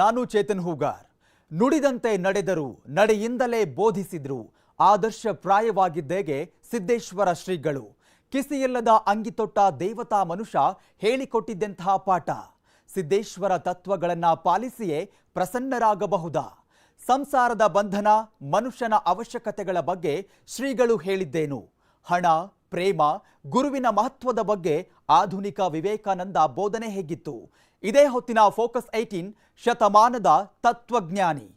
ನಾನು ಚೇತನ್ ಹೂಗಾರ್. ನುಡಿದಂತೆ ನಡೆದರು, ನಡೆಯಿಂದಲೇ ಬೋಧಿಸಿದ್ರು. ಆದರ್ಶಪ್ರಾಯವಾಗಿದ್ದೇಗೆ ಸಿದ್ದೇಶ್ವರ ಶ್ರೀಗಳು. ಕಿಸಿಯಿಲ್ಲದ ಅಂಗಿ ತೊಟ್ಟ ದೇವತಾ ಮನುಷ್ಯ ಹೇಳಿಕೊಟ್ಟಿದ್ದಂತಹ ಪಾಠ. ಸಿದ್ದೇಶ್ವರ ತತ್ವಗಳನ್ನ ಪಾಲಿಸಿಯೇ ಪ್ರಸನ್ನರಾಗಬಹುದಾ? ಸಂಸಾರದ ಬಂಧನ, ಮನುಷ್ಯನ ಅವಶ್ಯಕತೆಗಳ ಬಗ್ಗೆ ಶ್ರೀಗಳು ಹೇಳಿದ್ದೇನು? ಹಣ, ಪ್ರೇಮ, ಗುರುವಿನ ಮಹತ್ವದ ಬಗ್ಗೆ ಆಧುನಿಕ ವಿವೇಕಾನಂದ ಬೋಧನೆ ಹೇಗಿತ್ತು? ಇದೇ ಹೊತ್ತಿನ ಫೋಕಸ್ 18 ಶತಮಾನದ ತತ್ವಜ್ಞಾನಿ.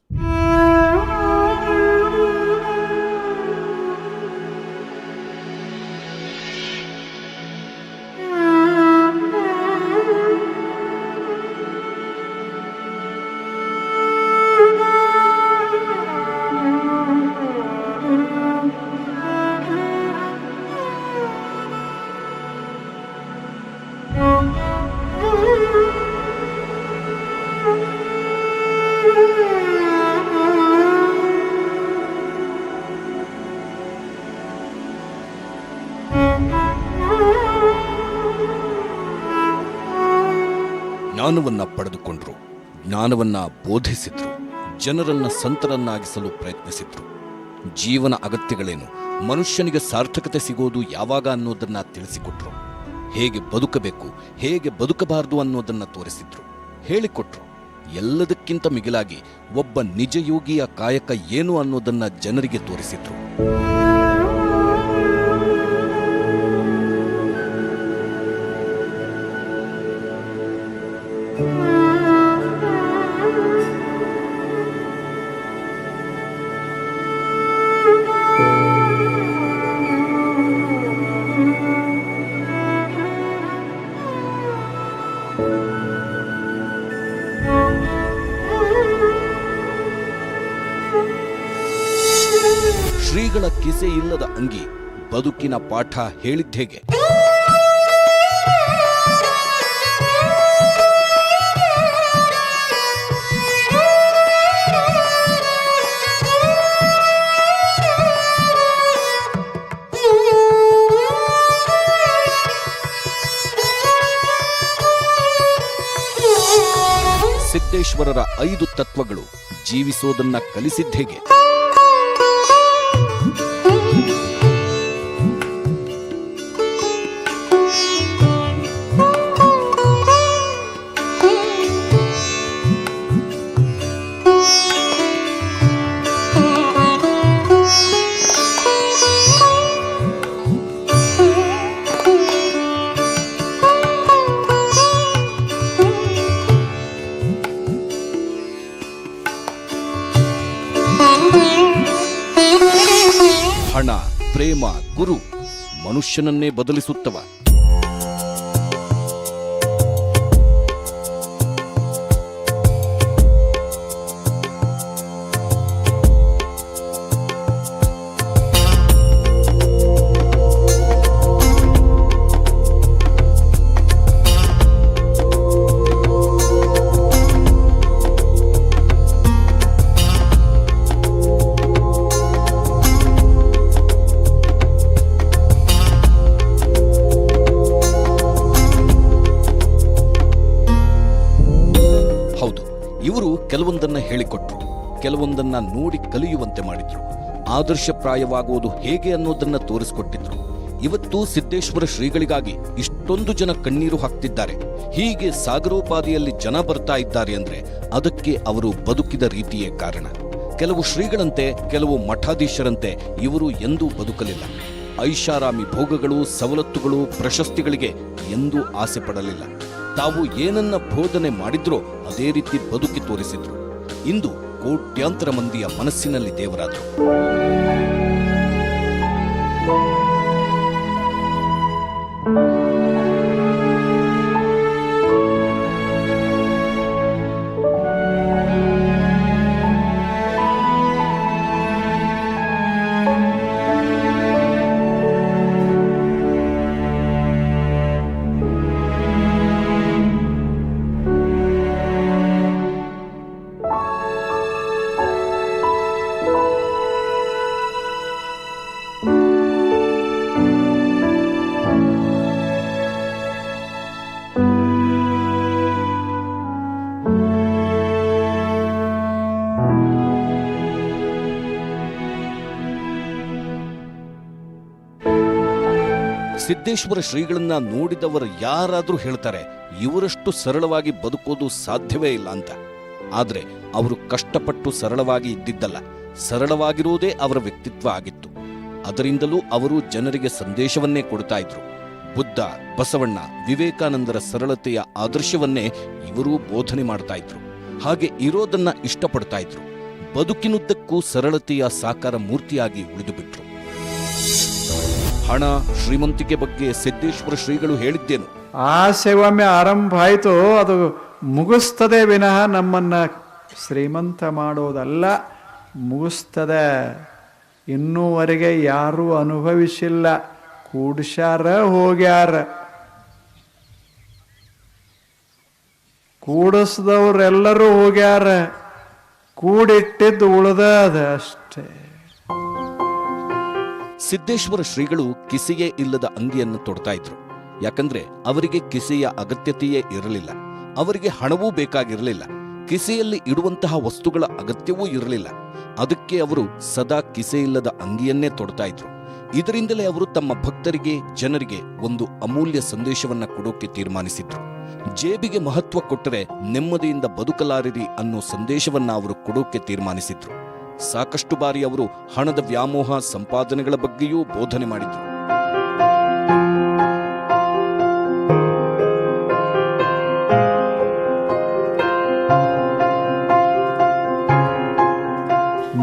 ಜ್ಞಾನವನ್ನ ಪಡೆದುಕೊಂಡ್ರು, ಜ್ಞಾನವನ್ನ ಬೋಧಿಸಿದ್ರು, ಜನರನ್ನ ಸಂತರನ್ನಾಗಿಸಲು ಪ್ರಯತ್ನಿಸಿದ್ರು. ಜೀವನ ಅಗತ್ಯಗಳೇನು, ಮನುಷ್ಯನಿಗೆ ಸಾರ್ಥಕತೆ ಸಿಗೋದು ಯಾವಾಗ ಅನ್ನೋದನ್ನ ತಿಳಿಸಿಕೊಟ್ರು. ಹೇಗೆ ಬದುಕಬೇಕು, ಹೇಗೆ ಬದುಕಬಾರದು ಅನ್ನೋದನ್ನ ತೋರಿಸಿದ್ರು, ಹೇಳಿಕೊಟ್ರು. ಎಲ್ಲದಕ್ಕಿಂತ ಮಿಗಿಲಾಗಿ ಒಬ್ಬ ನಿಜಯೋಗಿಯ ಕಾಯಕ ಏನು ಅನ್ನೋದನ್ನ ಜನರಿಗೆ ತೋರಿಸಿದ್ರು. ಶ್ರೀಗಳ ಕಿಸೆ ಇಲ್ಲದ ಅಂಗಿ ಬದುಕಿನ ಪಾಠ ಹೇಳಿದ್ದೇಗೆ? ಸಿದ್ದೇಶ್ವರರ 5 ತತ್ವಗಳು ಜೀವಿಸೋದನ್ನ ಕಲಿಸಿದ್ದೇಗೆ? ಹಣ, ಪ್ರೇಮ, ಗುರು ಮನುಷ್ಯನನ್ನೇ ಬದಲಿಸುತ್ತವ. ಇವರು ಕೆಲವೊಂದನ್ನ ಹೇಳಿಕೊಟ್ರು, ಕೆಲವೊಂದನ್ನ ನೋಡಿ ಕಲಿಯುವಂತೆ ಮಾಡಿದ್ರು. ಆದರ್ಶಪ್ರಾಯವಾಗುವುದು ಹೇಗೆ ಅನ್ನೋದನ್ನ ತೋರಿಸಿಕೊಟ್ಟಿದ್ರು. ಇವತ್ತು ಸಿದ್ದೇಶ್ವರ ಶ್ರೀಗಳಿಗಾಗಿ ಇಷ್ಟೊಂದು ಜನ ಕಣ್ಣೀರು ಹಾಕ್ತಿದ್ದಾರೆ. ಹೀಗೆ ಸಾಗರೋಪಾದಿಯಲ್ಲಿ ಜನ ಬರ್ತಾ ಇದ್ದಾರೆ ಅಂದ್ರೆ ಅದಕ್ಕೆ ಅವರು ಬದುಕಿದ ರೀತಿಯೇ ಕಾರಣ. ಕೆಲವು ಶ್ರೀಗಳಂತೆ, ಕೆಲವು ಮಠಾಧೀಶರಂತೆ ಇವರು ಎಂದೂ ಬದುಕಲಿಲ್ಲ. ಐಷಾರಾಮಿ ಭೋಗಗಳು, ಸವಲತ್ತುಗಳು, ಪ್ರಶಸ್ತಿಗಳಿಗೆ ಎಂದೂ ಆಸೆ ಪಡಲಿಲ್ಲ. ತಾವು ಏನನ್ನ ಬೋಧನೆ ಮಾಡಿದ್ರೋ ಅದೇ ರೀತಿ ಬದುಕಿ ತೋರಿಸಿದ್ರು. ಇಂದು ಕೋಟ್ಯಾಂತರ ಮಂದಿಯ ಮನಸ್ಸಿನಲ್ಲಿ ದೇವರಾದರು. ಸಿದ್ದೇಶ್ವರ ಶ್ರೀಗಳನ್ನ ನೋಡಿದವರು ಯಾರಾದ್ರೂ ಹೇಳ್ತಾರೆ ಇವರಷ್ಟು ಸರಳವಾಗಿ ಬದುಕೋದು ಸಾಧ್ಯವೇ ಇಲ್ಲ ಅಂತ. ಆದ್ರೆ ಅವರು ಕಷ್ಟಪಟ್ಟು ಸರಳವಾಗಿ ಇದ್ದಿದ್ದಲ್ಲ, ಸರಳವಾಗಿರುವುದೇ ಅವರ ವ್ಯಕ್ತಿತ್ವ ಆಗಿತ್ತು. ಅದರಿಂದಲೂ ಅವರು ಜನರಿಗೆ ಸಂದೇಶವನ್ನೇ ಕೊಡ್ತಾ ಇದ್ರು. ಬುದ್ಧ, ಬಸವಣ್ಣ, ವಿವೇಕಾನಂದರ ಸರಳತೆಯ ಆದರ್ಶವನ್ನೇ ಇವರೂ ಬೋಧನೆ ಮಾಡ್ತಾ ಇದ್ರು. ಹಾಗೆ ಇರೋದನ್ನ ಇಷ್ಟಪಡ್ತಾ ಇದ್ರು. ಬದುಕಿನುದ್ದಕ್ಕೂ ಸರಳತೆಯ ಸಾಕಾರ ಮೂರ್ತಿಯಾಗಿ ಉಳಿದುಬಿಟ್ರು. ಹಣ, ಶ್ರೀಮಂತಿಕೆ ಬಗ್ಗೆ ಸಿದ್ದೇಶ್ವರ ಶ್ರೀಗಳು ಹೇಳಿದ್ದೇನು? ಆಸೆ ಒಮ್ಮೆ ಆರಂಭ ಆಯಿತು, ಅದು ಮುಗಿಸ್ತದೆ ವಿನಃ ನಮ್ಮನ್ನು ಶ್ರೀಮಂತ ಮಾಡೋದಲ್ಲ, ಮುಗಿಸ್ತದೆ. ಇನ್ನೂವರೆಗೆ ಯಾರೂ ಅನುಭವಿಸಿಲ್ಲ. ಕೂಡ್ಸ್ಯಾರ, ಹೋಗ್ಯಾರ. ಕೂಡಿಸ್ದವ್ರೆಲ್ಲರೂ ಹೋಗ್ಯಾರ, ಕೂಡಿಟ್ಟಿದ್ದು ಉಳ್ದದ ಅಷ್ಟೇ. ಸಿದ್ದೇಶ್ವರ ಶ್ರೀಗಳು ಕಿಸೆಯೇ ಇಲ್ಲದ ಅಂಗಿಯನ್ನು ತೊಡ್ತಾ ಇದ್ರು. ಯಾಕಂದ್ರೆ ಅವರಿಗೆ ಕಿಸೆಯ ಅಗತ್ಯತೆಯೇ ಇರಲಿಲ್ಲ. ಅವರಿಗೆ ಹಣವೂ ಬೇಕಾಗಿರಲಿಲ್ಲ. ಕಿಸೆಯಲ್ಲಿ ಇಡುವಂತಹ ವಸ್ತುಗಳ ಅಗತ್ಯವೂ ಇರಲಿಲ್ಲ. ಅದಕ್ಕೆ ಅವರು ಸದಾ ಕಿಸೆಯಿಲ್ಲದ ಅಂಗಿಯನ್ನೇ ತೊಡ್ತಾ ಇದ್ರು. ಇದರಿಂದಲೇ ಅವರು ತಮ್ಮ ಭಕ್ತರಿಗೆ, ಜನರಿಗೆ ಒಂದು ಅಮೂಲ್ಯ ಸಂದೇಶವನ್ನ ಕೊಡೋಕೆ ತೀರ್ಮಾನಿಸಿದ್ರು. ಜೇಬಿಗೆ ಮಹತ್ವ ಕೊಟ್ಟರೆ ನೆಮ್ಮದಿಯಿಂದ ಬದುಕಲಾರಿರಿ ಅನ್ನೋ ಸಂದೇಶವನ್ನ ಅವರು ಕೊಡೋಕೆ ತೀರ್ಮಾನಿಸಿದ್ರು. ಸಾಕಷ್ಟು ಬಾರಿ ಅವರು ಹಣದ ವ್ಯಾಮೋಹ, ಸಂಪಾದನೆಗಳ ಬಗ್ಗೆಯೂ ಬೋಧನೆ ಮಾಡಿದ್ರು.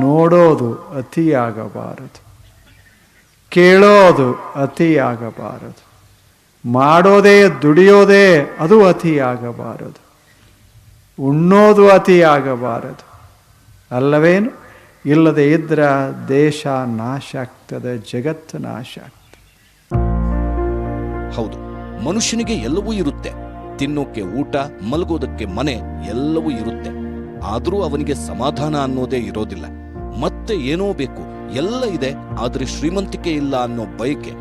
ನೋಡೋದು ಅತಿಯಾಗಬಾರದು, ಕೇಳೋದು ಅತಿಯಾಗಬಾರದು, ಮಾಡೋದೇ ದುಡಿಯೋದೇ ಅದು ಅತಿಯಾಗಬಾರದು, ಉಣ್ಣೋದು ಅತಿಯಾಗಬಾರದು. ಅಲ್ಲವೇನು? ಇಲ್ಲದೆ ಇದ್ರ ದೇಶ ನಾಶ ಆಗ್ತದೆ, ಜಗತ್ತು ನಾಶ ಆಗ್ತದೆ. ಹೌದು, ಮನುಷ್ಯನಿಗೆ ಎಲ್ಲವೂ ಇರುತ್ತೆ. ತಿನ್ನೋಕೆ ಊಟ, ಮಲಗೋದಕ್ಕೆ ಮನೆ, ಎಲ್ಲವೂ ಇರುತ್ತೆ. ಆದರೂ ಅವನಿಗೆ ಸಮಾಧಾನ ಅನ್ನೋದೇ ಇರೋದಿಲ್ಲ. ಮತ್ತೆ ಏನೋ ಬೇಕು, ಎಲ್ಲ ಇದೆ, ಆದರೆ ಶ್ರೀಮಂತಿಕೆ ಇಲ್ಲ ಅನ್ನೋ ಬಯಕೆ.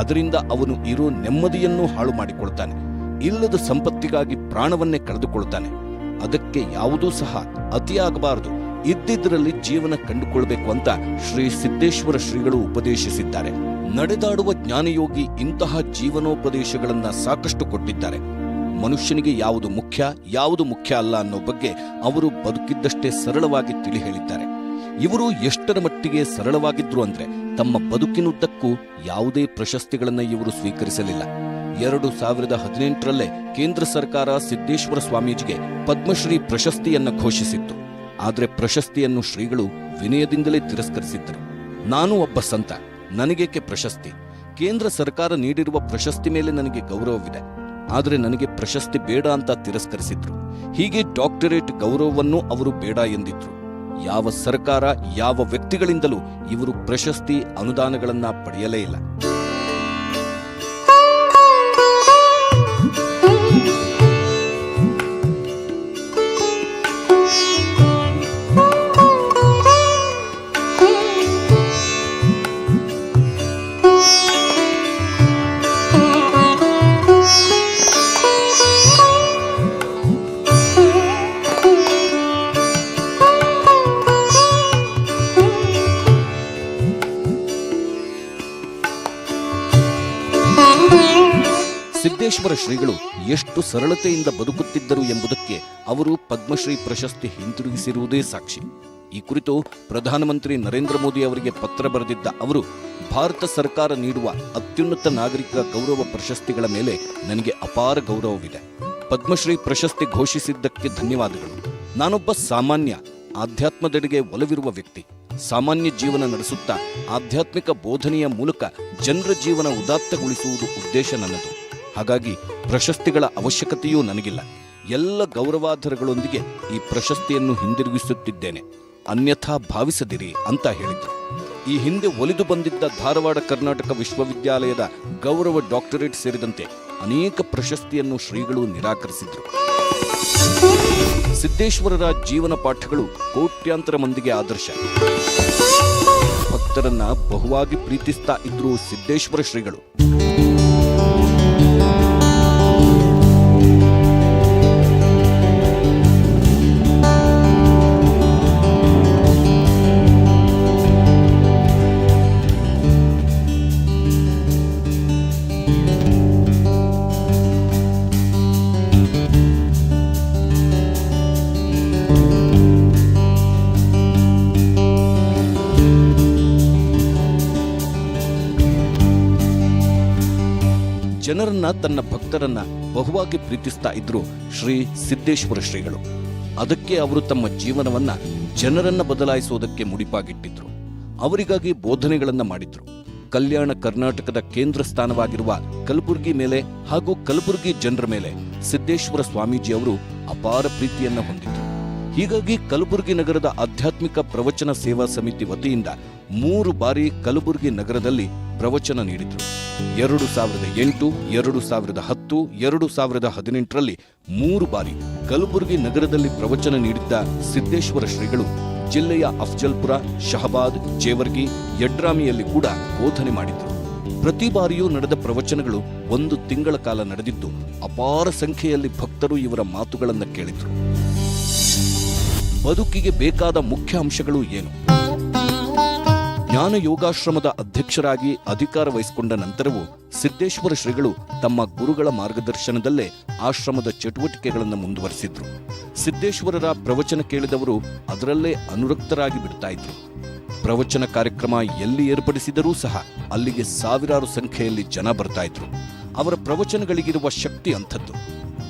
ಅದರಿಂದ ಅವನು ಇರೋ ನೆಮ್ಮದಿಯನ್ನೂ ಹಾಳು ಮಾಡಿಕೊಳ್ತಾನೆ. ಇಲ್ಲದ ಸಂಪತ್ತಿಗಾಗಿ ಪ್ರಾಣವನ್ನೇ ಕಳೆದುಕೊಳ್ತಾನೆ. ಅದಕ್ಕೆ ಯಾವುದೂ ಸಹ ಅತಿಯಾಗಬಾರದು. ಇದ್ದಿದ್ರಲ್ಲಿ ಜೀವನ ಕಂಡುಕೊಳ್ಬೇಕು ಅಂತ ಶ್ರೀ ಸಿದ್ದೇಶ್ವರ ಶ್ರೀಗಳು ಉಪದೇಶಿಸಿದ್ದಾರೆ. ನಡೆದಾಡುವ ಜ್ಞಾನಯೋಗಿ ಇಂತಹ ಜೀವನೋಪದೇಶಗಳನ್ನ ಸಾಕಷ್ಟು ಕೊಟ್ಟಿದ್ದಾರೆ. ಮನುಷ್ಯನಿಗೆ ಯಾವುದು ಮುಖ್ಯ, ಯಾವುದು ಮುಖ್ಯ ಅಲ್ಲ ಅನ್ನೋ ಬಗ್ಗೆ ಅವರು ಬದುಕಿದ್ದಷ್ಟೇ ಸರಳವಾಗಿ ತಿಳಿ ಹೇಳಿದ್ದಾರೆ. ಇವರು ಎಷ್ಟರ ಮಟ್ಟಿಗೆ ಸರಳವಾಗಿದ್ರು ಅಂದ್ರೆ ತಮ್ಮ ಬದುಕಿನುದ್ದಕ್ಕೂ ಯಾವುದೇ ಪ್ರಶಸ್ತಿಗಳನ್ನ ಇವರು ಸ್ವೀಕರಿಸಲಿಲ್ಲ. 2018ರಲ್ಲೇ ಕೇಂದ್ರ ಸರ್ಕಾರ ಸಿದ್ದೇಶ್ವರ ಸ್ವಾಮೀಜಿಗೆ ಪದ್ಮಶ್ರೀ ಪ್ರಶಸ್ತಿಯನ್ನ ಘೋಷಿಸಿತ್ತು. ಆದರೆ ಪ್ರಶಸ್ತಿಯನ್ನು ಶ್ರೀಗಳು ವಿನಯದಿಂದಲೇ ತಿರಸ್ಕರಿಸಿದ್ದರು. ನಾನು ಒಬ್ಬ ಸಂತ, ನನಗೇಕೆ ಪ್ರಶಸ್ತಿ? ಕೇಂದ್ರ ಸರ್ಕಾರ ನೀಡಿರುವ ಪ್ರಶಸ್ತಿ ಮೇಲೆ ನನಗೆ ಗೌರವವಿದೆ, ಆದರೆ ನನಗೆ ಪ್ರಶಸ್ತಿ ಬೇಡ ಅಂತ ತಿರಸ್ಕರಿಸಿದ್ರು. ಹೀಗೆ ಡಾಕ್ಟರೇಟ್ ಗೌರವವನ್ನು ಅವರು ಬೇಡ ಎಂದಿದ್ರು. ಯಾವ ಸರ್ಕಾರ, ಯಾವ ವ್ಯಕ್ತಿಗಳಿಂದಲೂ ಇವರು ಪ್ರಶಸ್ತಿ, ಅನುದಾನಗಳನ್ನ ಪಡೆಯಲೇ ಇಲ್ಲ. ಸಿದ್ದೇಶ್ವರ ಶ್ರೀಗಳು ಎಷ್ಟು ಸರಳತೆಯಿಂದ ಬದುಕುತ್ತಿದ್ದರು ಎಂಬುದಕ್ಕೆ ಅವರು ಪದ್ಮಶ್ರೀ ಪ್ರಶಸ್ತಿ ಹಿಂತಿರುಗಿಸಿರುವುದೇ ಸಾಕ್ಷಿ. ಈ ಕುರಿತು ಪ್ರಧಾನಮಂತ್ರಿ ನರೇಂದ್ರ ಮೋದಿ ಅವರಿಗೆ ಪತ್ರ ಬರೆದಿದ್ದ ಅವರು, ಭಾರತ ಸರ್ಕಾರ ನೀಡುವ ಅತ್ಯುನ್ನತ ನಾಗರಿಕ ಗೌರವ ಪ್ರಶಸ್ತಿಗಳ ಮೇಲೆ ನನಗೆ ಅಪಾರ ಗೌರವವಿದೆ. ಪದ್ಮಶ್ರೀ ಪ್ರಶಸ್ತಿ ಘೋಷಿಸಿದ್ದಕ್ಕೆ ಧನ್ಯವಾದಗಳು. ನಾನೊಬ್ಬ ಸಾಮಾನ್ಯ, ಆಧ್ಯಾತ್ಮದೆಡೆಗೆ ಒಲವಿರುವ ವ್ಯಕ್ತಿ. ಸಾಮಾನ್ಯ ಜೀವನ ನಡೆಸುತ್ತಾ ಆಧ್ಯಾತ್ಮಿಕ ಬೋಧನೆಯ ಮೂಲಕ ಜನರ ಜೀವನ ಉದಾತ್ತಗೊಳಿಸುವುದು ಉದ್ದೇಶ ನನ್ನದು. ಹಾಗಾಗಿ ಪ್ರಶಸ್ತಿಗಳ ಅವಶ್ಯಕತೆಯೂ ನನಗಿಲ್ಲ. ಎಲ್ಲ ಗೌರವಾಧಾರಗಳೊಂದಿಗೆ ಈ ಪ್ರಶಸ್ತಿಯನ್ನು ಹಿಂದಿರುಗಿಸುತ್ತಿದ್ದೇನೆ, ಅನ್ಯಥಾ ಭಾವಿಸದಿರಿ ಅಂತ ಹೇಳಿದರು. ಈ ಹಿಂದೆ ಒಲಿದು ಬಂದಿದ್ದ ಧಾರವಾಡ ಕರ್ನಾಟಕ ವಿಶ್ವವಿದ್ಯಾಲಯದ ಗೌರವ ಡಾಕ್ಟರೇಟ್ ಸೇರಿದಂತೆ ಅನೇಕ ಪ್ರಶಸ್ತಿಯನ್ನು ಶ್ರೀಗಳು ನಿರಾಕರಿಸಿದರು. ಸಿದ್ದೇಶ್ವರರ ಜೀವನ ಪಾಠಗಳು ಕೋಟ್ಯಾಂತರ ಮಂದಿಗೆ ಆದರ್ಶ. ಭಕ್ತರನ್ನ ಬಹುವಾಗಿ ಪ್ರೀತಿಸ್ತಾ ಇದ್ರು ಸಿದ್ದೇಶ್ವರ ಶ್ರೀಗಳು. ಜನರನ್ನ ತನ್ನ ಭಕ್ತರನ್ನ ಬಹುವಾಗಿ ಪ್ರೀತಿಸ್ತಾ ಇದ್ರು ಶ್ರೀ ಸಿದ್ದೇಶ್ವರ ಶ್ರೀಗಳು. ಅದಕ್ಕೆ ಅವರು ತಮ್ಮ ಜೀವನವನ್ನ ಜನರನ್ನ ಬದಲಾಯಿಸುವುದಕ್ಕೆ ಮುಡಿಪಾಗಿಟ್ಟಿದ್ರು. ಅವರಿಗಾಗಿ ಬೋಧನೆಗಳನ್ನ ಮಾಡಿದ್ರು. ಕಲ್ಯಾಣ ಕರ್ನಾಟಕದ ಕೇಂದ್ರ ಸ್ಥಾನವಾಗಿರುವ ಕಲಬುರಗಿ ಮೇಲೆ ಹಾಗೂ ಕಲಬುರಗಿ ಜನರ ಮೇಲೆ ಸಿದ್ದೇಶ್ವರ ಸ್ವಾಮೀಜಿ ಅವರು ಅಪಾರ ಪ್ರೀತಿಯನ್ನ ಹೊಂದಿದ್ರು. ಹೀಗಾಗಿ ಕಲಬುರಗಿ ನಗರದ ಆಧ್ಯಾತ್ಮಿಕ ಪ್ರವಚನ ಸೇವಾ ಸಮಿತಿ ವತಿಯಿಂದ 3 ಬಾರಿ ಕಲಬುರಗಿ ನಗರದಲ್ಲಿ ಪ್ರವಚನ ನೀಡಿದ್ರು. 2008, 2010, 2018ರಲ್ಲಿ 3 ಬಾರಿ ಕಲಬುರಗಿ ನಗರದಲ್ಲಿ ಪ್ರವಚನ ನೀಡಿದ್ದ ಸಿದ್ದೇಶ್ವರ ಶ್ರೀಗಳು ಜಿಲ್ಲೆಯ ಅಫ್ಜಲ್ಪುರ, ಶಹಬಾದ್, ಜೇವರ್ಗಿ, ಯಡ್ರಾಮಿಯಲ್ಲಿ ಕೂಡ ಬೋಧನೆ ಮಾಡಿದ್ರು. ಪ್ರತಿ ಬಾರಿಯೂ ನಡೆದ ಪ್ರವಚನಗಳು 1 ತಿಂಗಳ ಕಾಲ ನಡೆದಿದ್ದು ಅಪಾರ ಸಂಖ್ಯೆಯಲ್ಲಿ ಭಕ್ತರು ಇವರ ಮಾತುಗಳನ್ನು ಕೇಳಿದ್ರು. ಬದುಕಿಗೆ ಬೇಕಾದ ಮುಖ್ಯ ಅಂಶಗಳು ಏನು? ಜ್ಞಾನ ಯೋಗಾಶ್ರಮದ ಅಧ್ಯಕ್ಷರಾಗಿ ಅಧಿಕಾರ ವಹಿಸಿಕೊಂಡ ನಂತರವೂ ಸಿದ್ದೇಶ್ವರ ಶ್ರೀಗಳು ತಮ್ಮ ಗುರುಗಳ ಮಾರ್ಗದರ್ಶನದಲ್ಲೇ ಆಶ್ರಮದ ಚಟುವಟಿಕೆಗಳನ್ನು ಮುಂದುವರೆಸಿದ್ರು. ಸಿದ್ದೇಶ್ವರರ ಪ್ರವಚನ ಕೇಳಿದವರು ಅದರಲ್ಲೇ ಅನುರಕ್ತರಾಗಿ ಬಿಡ್ತಾ ಇದ್ರು. ಪ್ರವಚನ ಕಾರ್ಯಕ್ರಮ ಎಲ್ಲಿ ಏರ್ಪಡಿಸಿದರೂ ಸಹ ಅಲ್ಲಿಗೆ ಸಾವಿರಾರು ಸಂಖ್ಯೆಯಲ್ಲಿ ಜನ ಬರ್ತಾ ಇದ್ರು. ಅವರ ಪ್ರವಚನಗಳಿಗಿರುವ ಶಕ್ತಿ ಅಂಥದ್ದು.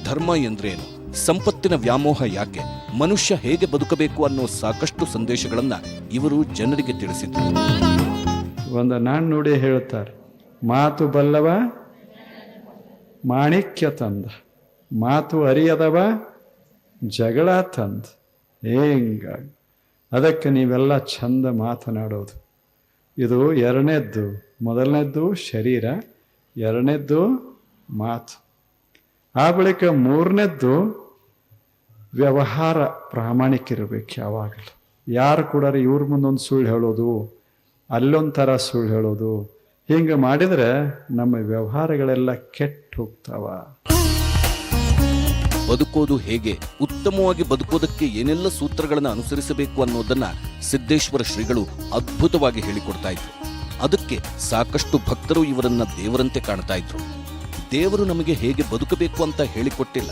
ಧರ್ಮ ಎಂದ್ರೇನು, ಸಂಪತ್ತಿನ ವ್ಯಾಮೋಹ ಯಾಕೆ, ಮನುಷ್ಯ ಹೇಗೆ ಬದುಕಬೇಕು ಅನ್ನೋ ಸಾಕಷ್ಟು ಸಂದೇಶಗಳನ್ನ ಇವರು ಜನರಿಗೆ ತಿಳಿಸಿದ್ರು. ಒಂದು ನಾಣ್ಣುಡಿ ಹೇಳುತ್ತಾರೆ, ಮಾತು ಬಲ್ಲವ ಮಾಣಿಕ್ಯ ತಂದ, ಮಾತು ಅರಿಯದವ ಜಗಳ ತಂದ. ಹಿಂಗಾಗಿ ಅದಕ್ಕೆ ನೀವೆಲ್ಲ ಚಂದ ಮಾತನಾಡೋದು. ಇದು ಎರಡನೇದ್ದು. ಮೊದಲನೇದ್ದು ಶರೀರ, ಎರಡನೇದ್ದು ಮಾತು. ಆ ಬಳಿಕ 3ನೇದ್ದು ವ್ಯವಹಾರ ಪ್ರಾಮಾಣಿಕ ಇರಬೇಕು. ಯಾವಾಗಲೂ ಯಾರು ಕೂಡ ಇವ್ರ ಮುಂದೊಂದು ಸುಳ್ಳು ಹೇಳೋದು, ಅಲ್ಲೊಂಥರ ಸುಳ್ಳು ಹೇಳೋದು, ಹಿಂಗೆ ಮಾಡಿದರೆ ನಮ್ಮ ವ್ಯವಹಾರಗಳೆಲ್ಲ ಕೆಟ್ಟು ಹೋಗ್ತಾವ. ಬದುಕೋದು ಹೇಗೆ, ಉತ್ತಮವಾಗಿ ಬದುಕೋದಕ್ಕೆ ಏನೆಲ್ಲ ಸೂತ್ರಗಳನ್ನು ಅನುಸರಿಸಬೇಕು ಅನ್ನೋದನ್ನ ಸಿದ್ದೇಶ್ವರ ಶ್ರೀಗಳು ಅದ್ಭುತವಾಗಿ ಹೇಳಿಕೊಡ್ತಾ ಇದ್ರು. ಅದಕ್ಕೆ ಸಾಕಷ್ಟು ಭಕ್ತರು ಇವರನ್ನ ದೇವರಂತೆ ಕಾಣ್ತಾ ಇದ್ರು. ದೇವರು ನಮಗೆ ಹೇಗೆ ಬದುಕಬೇಕು ಅಂತ ಹೇಳಿಕೊಟ್ಟಿಲ್ಲ,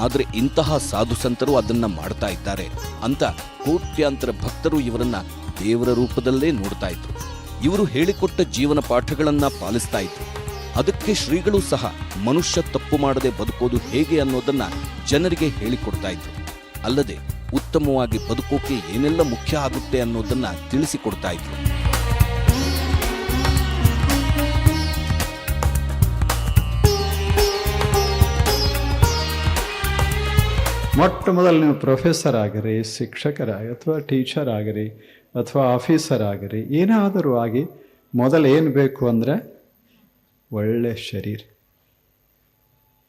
ಆದರೆ ಇಂತಹ ಸಾಧು ಸಂತರು ಅದನ್ನ ಮಾಡ್ತಾ ಇದ್ದಾರೆ ಅಂತ ಕೋಟ್ಯಾಂತರ ಭಕ್ತರು ಇವರನ್ನ ದೇವರ ರೂಪದಲ್ಲೇ ನೋಡ್ತಾ ಇದ್ರು. ಇವರು ಹೇಳಿಕೊಟ್ಟ ಜೀವನ ಪಾಠಗಳನ್ನ ಪಾಲಿಸ್ತಾ ಇದ್ರು. ಅದಕ್ಕೆ ಶ್ರೀಗಳು ಸಹ ಮನುಷ್ಯ ತಪ್ಪು ಮಾಡದೆ ಬದುಕೋದು ಹೇಗೆ ಅನ್ನೋದನ್ನ ಜನರಿಗೆ ಹೇಳಿಕೊಡ್ತಾ ಇದ್ರು. ಅಲ್ಲದೆ ಉತ್ತಮವಾಗಿ ಬದುಕೋಕೆ ಏನೆಲ್ಲ ಮುಖ್ಯ ಆಗುತ್ತೆ ಅನ್ನೋದನ್ನ ತಿಳಿಸಿಕೊಡ್ತಾ ಇದ್ರು. ಮೊಟ್ಟ ಮೊದಲು ನೀವು ಪ್ರೊಫೆಸರ್ ಆಗಿರಿ, ಶಿಕ್ಷಕರಾಗಿ ಅಥವಾ ಟೀಚರ್ ಆಗಿರಿ ಅಥವಾ ಆಫೀಸರ್ ಆಗಿರಿ, ಏನಾದರೂ ಆಗಿ ಮೊದಲು ಏನು ಬೇಕು ಅಂದರೆ ಒಳ್ಳೆ ಶರೀರ.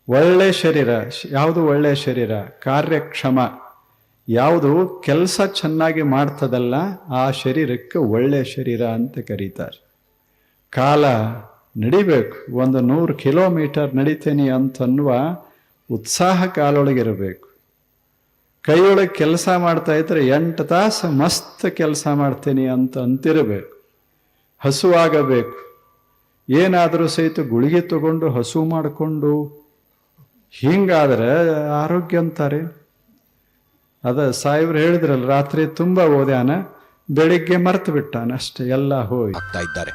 ಒಳ್ಳೆ ಶರೀರ ಯಾವುದು? ಒಳ್ಳೆ ಶರೀರ ಕಾರ್ಯಕ್ಷಮ. ಯಾವುದು ಕೆಲಸ ಚೆನ್ನಾಗಿ ಮಾಡ್ತದಲ್ಲ ಆ ಶರೀರಕ್ಕೆ ಒಳ್ಳೆ ಶರೀರ ಅಂತ ಕರೀತಾರೆ. ಕಾಲ ನಡಿಬೇಕು. 100 ಕಿಲೋಮೀಟರ್ ನಡಿತೇನೆ ಅಂತನ್ನುವ ಉತ್ಸಾಹ ಕಾಲೊಳಗಿರಬೇಕು. ಕೈಯೊಳಗೆ ಕೆಲಸ ಮಾಡ್ತಾ ಇದ್ರೆ 8 ತಾಸು ಮಸ್ತ್ ಕೆಲಸ ಮಾಡ್ತೀನಿ ಅಂತ ಅಂತಿರಬೇಕು. ಹಸುವಾಗಬೇಕು. ಏನಾದರೂ ಸಹಿತ ಗುಳಿಗೆ ತಗೊಂಡು ಹಸು ಮಾಡಿಕೊಂಡು ಹಿಂಗಾದ್ರೆ ಆರೋಗ್ಯ ಅಂತಾರೆ. ಸಾಯಿಬ್ರು ಹೇಳಿದ್ರಲ್ಲ, ರಾತ್ರಿ ತುಂಬ ಓದ್ಯಾನ, ಬೆಳಿಗ್ಗೆ ಮರ್ತು ಬಿಟ್ಟಾನ, ಅಷ್ಟೇ ಎಲ್ಲ ಹೋಗಿ ಆಗ್ತಾ ಇದ್ದಾರೆ.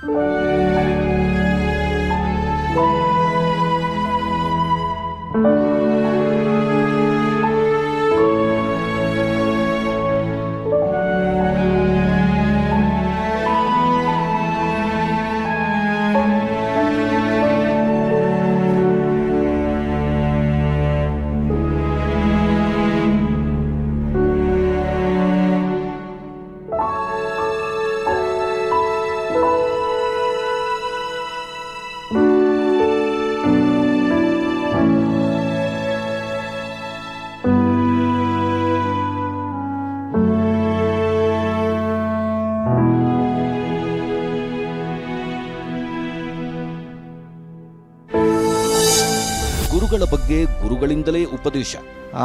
ಗುರುಗಳ ಬಗ್ಗೆ ಗುರುಗಳಿಂದಲೇ ಉಪದೇಶ.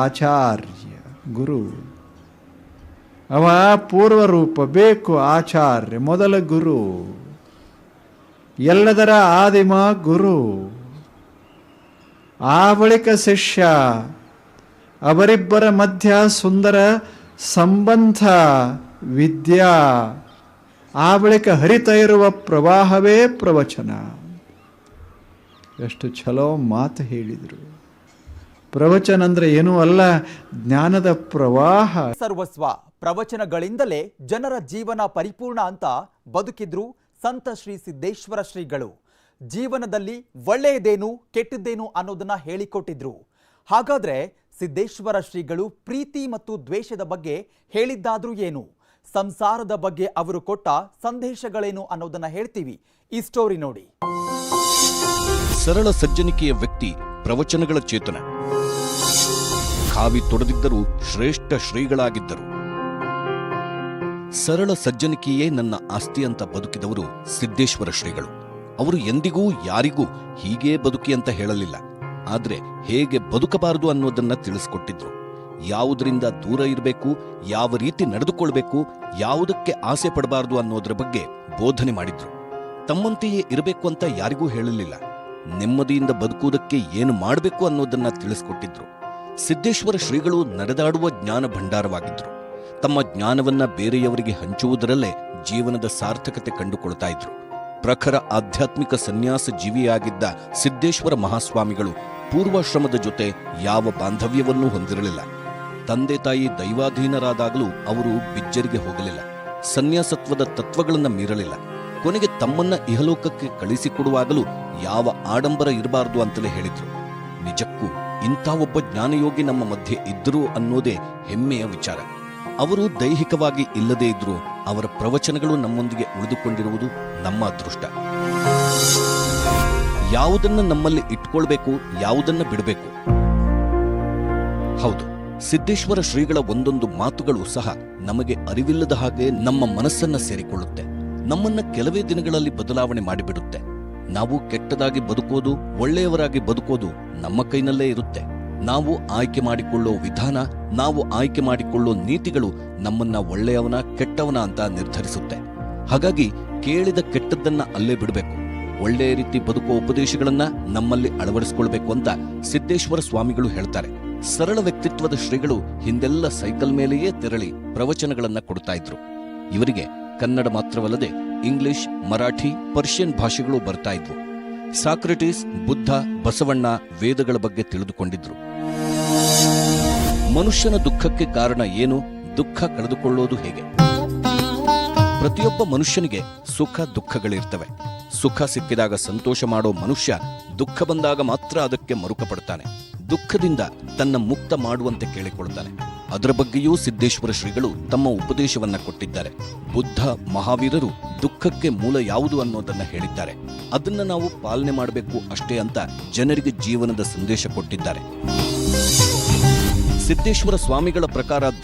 ಆಚಾರ್ಯ ಗುರು ಅವ ಪೂರ್ವ ರೂಪ ಬೇಕು. ಆಚಾರ್ಯ ಮೊದಲ ಗುರು, ಎಲ್ಲದರ ಆದಿಮ ಗುರು. ಆ ಬಳಿಕ ಶಿಷ್ಯ. ಅವರಿಬ್ಬರ ಮಧ್ಯ ಸುಂದರ ಸಂಬಂಧ ವಿದ್ಯಾ. ಆ ಬಳಿಕ ಹರಿತಾ ಇರುವ ಪ್ರವಾಹವೇ ಪ್ರವಚನ. ಎಷ್ಟು ಚಲೋ ಮಾತು ಹೇಳಿದರು. ಪ್ರವಚನ ಅಂದರೆ ಏನೂ ಅಲ್ಲ, ಜ್ಞಾನದ ಪ್ರವಾಹ. ಸರ್ವಸ್ವ ಪ್ರವಚನಗಳಿಂದಲೇ ಜನರ ಜೀವನ ಪರಿಪೂರ್ಣ ಅಂತ ಬದುಕಿದ್ರು ಸಂತ ಶ್ರೀ ಸಿದ್ದೇಶ್ವರ ಶ್ರೀಗಳು. ಜೀವನದಲ್ಲಿ ಒಳ್ಳೆಯದೇನು ಕೆಟ್ಟದ್ದೇನು ಅನ್ನೋದನ್ನ ಹೇಳಿಕೊಟ್ಟಿದ್ರು. ಹಾಗಾದ್ರೆ ಸಿದ್ದೇಶ್ವರ ಶ್ರೀಗಳು ಪ್ರೀತಿ ಮತ್ತು ದ್ವೇಷದ ಬಗ್ಗೆ ಹೇಳಿದ್ದಾದ್ರೂ ಏನು? ಸಂಸಾರದ ಬಗ್ಗೆ ಅವರು ಕೊಟ್ಟ ಸಂದೇಶಗಳೇನು ಅನ್ನೋದನ್ನ ಹೇಳ್ತೀವಿ. ಈ ಸ್ಟೋರಿ ನೋಡಿ. ಸರಳ ಸಜ್ಜನಿಕೆಯ ವ್ಯಕ್ತಿ, ಪ್ರವಚನಗಳ ಚೇತನ. ಖಾವಿ ತೊಡೆದಿದ್ದರೂ ಶ್ರೇಷ್ಠ ಶ್ರೀಗಳಾಗಿದ್ದರು. ಸರಳ ಸಜ್ಜನಿಕೆಯೇ ನನ್ನ ಆಸ್ತಿ ಅಂತ ಬದುಕಿದವರು ಸಿದ್ದೇಶ್ವರ ಶ್ರೀಗಳು. ಅವರು ಎಂದಿಗೂ ಯಾರಿಗೂ ಹೀಗೇ ಬದುಕಿ ಅಂತ ಹೇಳಲಿಲ್ಲ, ಆದ್ರೆ ಹೇಗೆ ಬದುಕಬಾರದು ಅನ್ನೋದನ್ನ ತಿಳಿಸ್ಕೊಟ್ಟಿದ್ರು. ಯಾವುದರಿಂದ ದೂರ ಇರಬೇಕು, ಯಾವ ರೀತಿ ನಡೆದುಕೊಳ್ಬೇಕು, ಯಾವುದಕ್ಕೆ ಆಸೆ ಪಡಬಾರದು ಅನ್ನೋದ್ರ ಬಗ್ಗೆ ಬೋಧನೆ ಮಾಡಿದ್ರು. ತಮ್ಮಂತೆಯೇ ಇರಬೇಕು ಅಂತ ಯಾರಿಗೂ ಹೇಳಲಿಲ್ಲ, ನೆಮ್ಮದಿಯಿಂದ ಬದುಕುವುದಕ್ಕೆ ಏನು ಮಾಡಬೇಕು ಅನ್ನೋದನ್ನ ತಿಳಿಸ್ಕೊಟ್ಟಿದ್ರು. ಸಿದ್ದೇಶ್ವರ ಶ್ರೀಗಳು ನಡೆದಾಡುವ ಜ್ಞಾನ ಭಂಡಾರವಾಗಿದ್ರು. ತಮ್ಮ ಜ್ಞಾನವನ್ನ ಬೇರೆಯವರಿಗೆ ಹಂಚುವುದರಲ್ಲೇ ಜೀವನದ ಸಾರ್ಥಕತೆ ಕಂಡುಕೊಳ್ತಾ ಇದ್ರು. ಪ್ರಖರ ಆಧ್ಯಾತ್ಮಿಕ ಸನ್ಯಾಸ ಜೀವಿಯಾಗಿದ್ದ ಸಿದ್ದೇಶ್ವರ ಮಹಾಸ್ವಾಮಿಗಳು ಪೂರ್ವಾಶ್ರಮದ ಜೊತೆ ಯಾವ ಬಾಂಧವ್ಯವನ್ನೂ ಹೊಂದಿರಲಿಲ್ಲ. ತಂದೆ ತಾಯಿ ದೈವಾಧೀನರಾದಾಗಲೂ ಅವರು ಬಿಜ್ಜರಿಗೆ ಹೋಗಲಿಲ್ಲ. ಸನ್ಯಾಸತ್ವದ ತತ್ವಗಳನ್ನು ಮೀರಲಿಲ್ಲ. ಕೊನೆಗೆ ತಮ್ಮನ್ನ ಇಹಲೋಕಕ್ಕೆ ಕಳಿಸಿಕೊಡುವಾಗಲೂ ಯಾವ ಆಡಂಬರ ಇರಬಾರದು ಅಂತಲೇ ಹೇಳಿದ್ರು. ನಿಜಕ್ಕೂ ಇಂಥ ಒಬ್ಬ ಜ್ಞಾನಯೋಗಿ ನಮ್ಮ ಮಧ್ಯೆ ಇದ್ದರು ಅನ್ನೋದೇ ಹೆಮ್ಮೆಯ ವಿಚಾರ. ಅವರು ದೈಹಿಕವಾಗಿ ಇಲ್ಲದೇ ಇದ್ರೂ ಅವರ ಪ್ರವಚನಗಳು ನಮ್ಮೊಂದಿಗೆ ಉಳಿದುಕೊಂಡಿರುವುದು ನಮ್ಮ ಅದೃಷ್ಟ. ಯಾವುದನ್ನ ನಮ್ಮಲ್ಲಿ ಇಟ್ಕೊಳ್ಬೇಕು, ಯಾವುದನ್ನ ಬಿಡಬೇಕು. ಹೌದು, ಸಿದ್ದೇಶ್ವರ ಶ್ರೀಗಳ ಒಂದೊಂದು ಮಾತುಗಳು ಸಹ ನಮಗೆ ಅರಿವಿಲ್ಲದ ಹಾಗೆ ನಮ್ಮ ಮನಸ್ಸನ್ನ ಸೇರಿಕೊಳ್ಳುತ್ತೆ. ನಮ್ಮನ್ನ ಕೆಲವೇ ದಿನಗಳಲ್ಲಿ ಬದಲಾವಣೆ ಮಾಡಿಬಿಡುತ್ತೆ. ನಾವು ಕೆಟ್ಟದಾಗಿ ಬದುಕೋದು, ಒಳ್ಳೆಯವರಾಗಿ ಬದುಕೋದು ನಮ್ಮ ಕೈನಲ್ಲೇ ಇರುತ್ತೆ. ನಾವು ಆಯ್ಕೆ ಮಾಡಿಕೊಳ್ಳೋ ವಿಧಾನ, ನಾವು ಆಯ್ಕೆ ಮಾಡಿಕೊಳ್ಳೋ ನೀತಿಗಳು ನಮ್ಮನ್ನ ಒಳ್ಳೆಯವನ ಕೆಟ್ಟವನ ಅಂತ ನಿರ್ಧರಿಸುತ್ತೆ. ಹಾಗಾಗಿ ಕೇಳಿದ ಕೆಟ್ಟದ್ದನ್ನ ಅಲ್ಲೇ ಬಿಡಬೇಕು. ಒಳ್ಳೆಯ ರೀತಿ ಬದುಕೋ ಉಪದೇಶಗಳನ್ನ ನಮ್ಮಲ್ಲಿ ಅಳವಡಿಸಿಕೊಳ್ಬೇಕು ಅಂತ ಸಿದ್ದೇಶ್ವರ ಸ್ವಾಮಿಗಳು ಹೇಳ್ತಾರೆ. ಸರಳ ವ್ಯಕ್ತಿತ್ವದ ಶ್ರೀಗಳು ಹಿಂದೆಲ್ಲ ಸೈಕಲ್ ಮೇಲೆಯೇ ತೆರಳಿ ಪ್ರವಚನಗಳನ್ನ ಕೊಡ್ತಾ ಇದ್ರು. ಇವರಿಗೆ ಕನ್ನಡ ಮಾತ್ರವಲ್ಲದೆ ಇಂಗ್ಲಿಷ್, ಮರಾಠಿ, ಪರ್ಷಿಯನ್ ಭಾಷೆಗಳು ಬರ್ತಾ ಇದ್ವು. ಸಾಕ್ರೆಟೀಸ್, ಬುದ್ಧ, ಬಸವಣ್ಣ, ವೇದಗಳ ಬಗ್ಗೆ ತಿಳಿದುಕೊಂಡಿದ್ರು. ಮನುಷ್ಯನ ದುಃಖಕ್ಕೆ ಕಾರಣ ಏನು, ದುಃಖ ಕಳೆದುಕೊಳ್ಳೋದು ಹೇಗೆ? ಪ್ರತಿಯೊಬ್ಬ ಮನುಷ್ಯನಿಗೆ ಸುಖ ದುಃಖಗಳಿರ್ತವೆ. ಸುಖ ಸಿಕ್ಕಿದಾಗ ಸಂತೋಷ ಮಾಡೋ ಮನುಷ್ಯ ದುಃಖ ಬಂದಾಗ ಮಾತ್ರ ಅದಕ್ಕೆ ಮರುಕ ಪಡ್ತಾನೆ. ದುಃಖದಿಂದ ತನ್ನ ಮುಕ್ತ ಮಾಡುವಂತೆ ಕೇಳಿಕೊಳ್ತಾನೆ. ಅದರ ಬಗ್ಗೆಯೂ ಸಿದ್ದೇಶ್ವರ ಶ್ರೀಗಳು ತಮ್ಮ ಉಪದೇಶವನ್ನ ಕೊಟ್ಟಿದ್ದಾರೆ. ಬುದ್ಧ, ಮಹಾವೀರರು ದುಃಖಕ್ಕೆ ಮೂಲ ಯಾವುದು ಅನ್ನೋದನ್ನ ಹೇಳಿದ್ದಾರೆ. ಅದನ್ನ ನಾವು ಪಾಲನೆ ಮಾಡಬೇಕು ಅಷ್ಟೇ ಅಂತ ಜನರಿಗೆ ಜೀವನದ ಸಂದೇಶ ಕೊಟ್ಟಿದ್ದಾರೆ. ಸಿದ್ದೇಶ್ವರ ಸ್ವಾಮಿಗಳ ಪ್ರಕಾರ